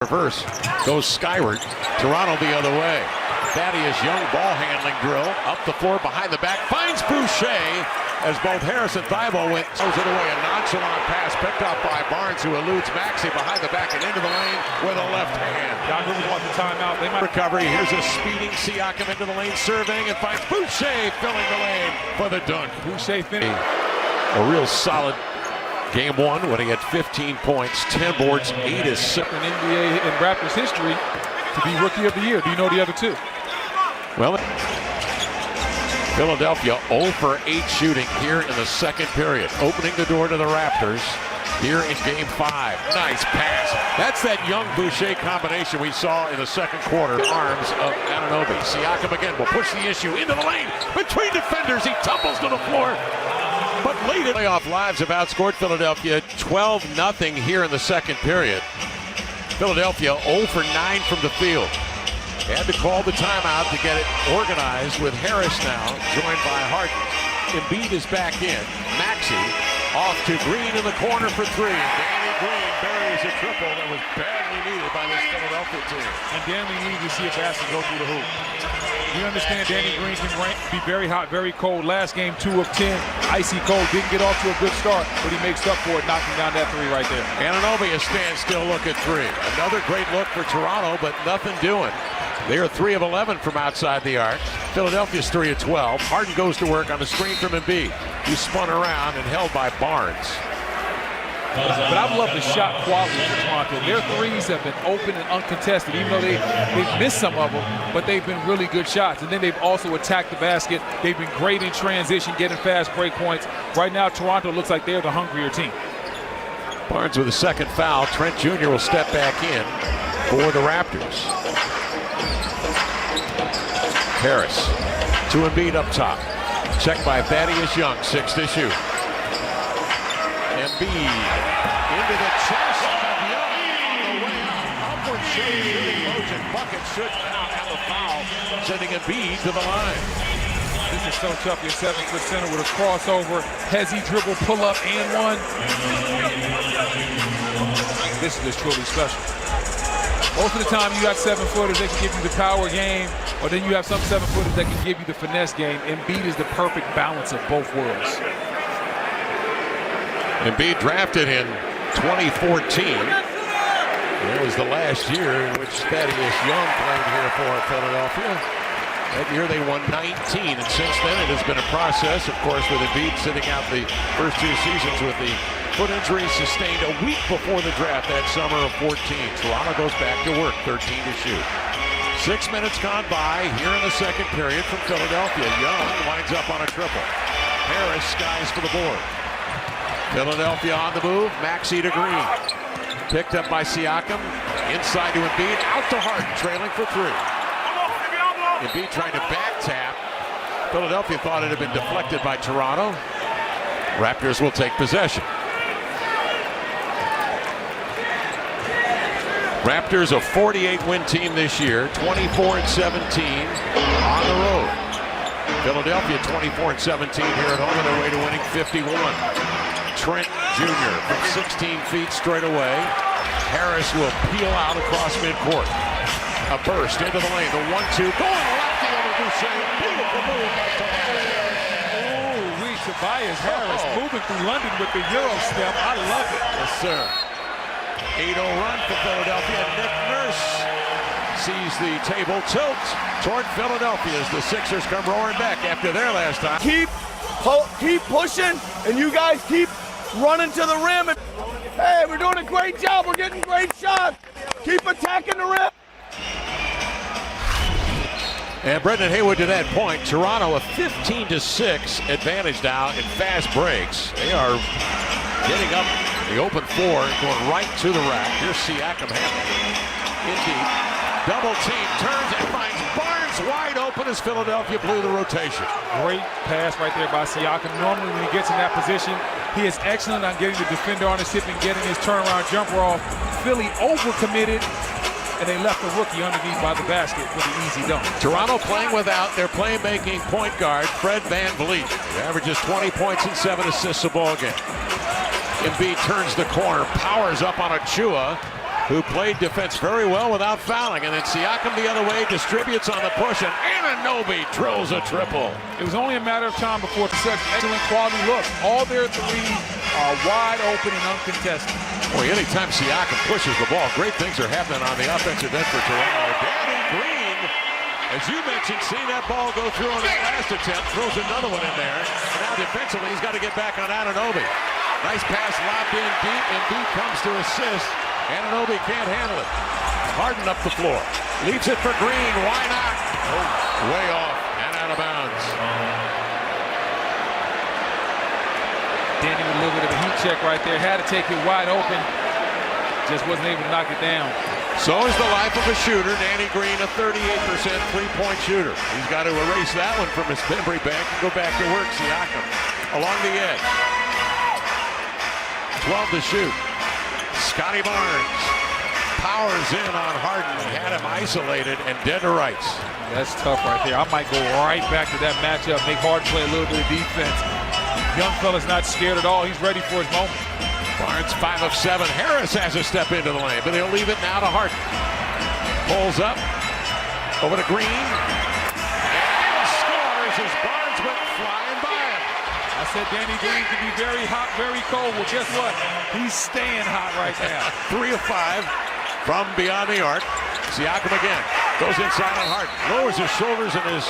Reverse goes skyward. Toronto the other way. Thaddeus Young ball handling drill up the floor behind the back, finds Boucher as both Harris and Thibault went. Throws it away. A nonchalant pass picked up by Barnes, who eludes Maxey behind the back and into the lane with a left hand. Doc Rivers wants the timeout. They might recovery. Here's a speeding Siakam into the lane, surveying and finds Boucher filling the lane for the dunk. Boucher finished. A real solid game one when he had 15 points, 10 boards, 8 assists. In NBA and Raptors history to be Rookie of the Year. Do you know the other two? Well, Philadelphia 0 for 8 shooting here in the second period, opening the door to the Raptors here in Game 5. Nice pass. That's that Young Boucher combination we saw in the second quarter. Arms of Anunoby. Siakam again will push the issue into the lane between defenders. He tumbles to the floor. But late in playoff lives have outscored Philadelphia 12-0 here in the second period. Philadelphia 0 for 9 from the field. Had to call the timeout to get it organized with Harris now, joined by Harden. Embiid is back in. Maxey off to Green in the corner for 3. Danny Green buries a triple that was badly needed by this Philadelphia team. And Danny needed to see a basket go through the hoop. You understand Danny Green can be very hot, very cold. Last game, 2 of 10, icy cold. Didn't get off to a good start, but he makes up for it, knocking down that 3 right there. Anunoby a standstill look at 3. Another great look for Toronto, but nothing doing. They are 3 of 11 from outside the arc. Philadelphia's 3 of 12. Harden goes to work on the screen from Embiid, who spun around and held by Barnes. But I've loved the shot quality of Toronto. Their threes have been open and uncontested, even though they've missed some of them, but they've been really good shots. And then they've also attacked the basket. They've been great in transition, getting fast break points. Right now, Toronto looks like they're the hungrier team. Barnes with a second foul. Trent Jr. will step back in for the Raptors. Harris to Embiid up top. Checked by Thaddeus Young, 6 to shoot. Embiid into the chest of Young on the way out. Upward shade motion. Bucket should count and the foul, sending Embiid to the line. This is so tough. Your 7-foot center with a crossover, hezzy dribble, pull up and one. This is truly special. Most of the time you got 7-footers that can give you the power game, or then you have some 7-footers that can give you the finesse game. Embiid is the perfect balance of both worlds. Embiid drafted in 2014. It was the last year in which Thaddeus Young played here for Philadelphia. That year they won 19, and since then it has been a process, of course, with Embiid sitting out the first 2 seasons with the foot injury sustained a week before the draft that summer of 14. Toronto goes back to work, 13 to shoot. 6 minutes gone by here in the second period from Philadelphia. Young winds up on a triple. Harris skies for the board. Philadelphia on the move. Maxey to Green. Picked up by Siakam. Inside to Embiid. Out to Harden, trailing for 3. Embiid trying to back tap. Philadelphia thought it had been deflected by Toronto. Raptors will take possession. Raptors a 48-win team this year, 24-17 on the road. Philadelphia 24-17 here at home on their way to winning 51. Trent Jr. from 16 feet straight away. Harris will peel out across midcourt. A burst into the lane, the 1-2, going lefty over Boucher. Beautiful move by Tobias. Tobias Harris moving through London with the Euro step. I love it. Yes, sir. 8-0 run for Philadelphia. Nick Nurse sees the table tilt toward Philadelphia as the Sixers come roaring back after their last time. Keep pushing, and you guys keep running to the rim. And, hey, we're doing a great job. We're getting great shots. Keep attacking the rim. And Brendan Haywood to that point. Toronto a 15-6 advantage now in fast breaks. They are getting up the open floor, going right to the rack. Here's Siakam handling. Indeed. Double team, turns and finds Barnes wide open as Philadelphia blew the rotation. Great pass right there by Siakam. Normally when he gets in that position, he is excellent on getting the defender on his hip and getting his turnaround jumper off. Philly overcommitted, and they left the rookie underneath by the basket for the easy dunk. Toronto playing without their playmaking point guard, Fred VanVleet. He averages 20 points and 7 assists a ball game. Embiid turns the corner, powers up on Achua. who played defense very well without fouling. And then Siakam the other way, distributes on the push, and Anunoby drills a triple. It was only a matter of time before such excellent quality looks. All their threes are wide open and uncontested. Boy, anytime Siakam pushes the ball, great things are happening on the offensive end for Toronto. Danny Green, as you mentioned, seeing that ball go through on that last attempt, throws another one in there. And now defensively, he's got to get back on Anunoby. Nice pass lobbed in deep, and deep comes to assist. Anunoby can't handle it. Harden up the floor. Leaves it for Green. Why not? Oh, way off and out of bounds. Danny with a little bit of a heat check right there. Had to take it wide open. Just wasn't able to knock it down. So is the life of a shooter. Danny Green, a 38% three-point shooter. He's got to erase that one from his memory bank and go back to work. Siakam along the edge. 12 to shoot. Scotty Barnes powers in on Harden. He had him isolated and dead to rights. That's tough right there. I might go right back to that matchup, make Harden play a little bit of defense. Young fella's not scared at all. He's ready for his moment. Barnes 5 of 7. Harris has a step into the lane, but he'll leave it now to Harden. Pulls up. Over to Green. And scores as Barnes went flying by him. I said Danny Green can be very hot, very cold. Well, guess what? He's staying hot right now. 3 of 5 from beyond the arc. Siakam again. Goes inside on Harden. Lowers his shoulders and his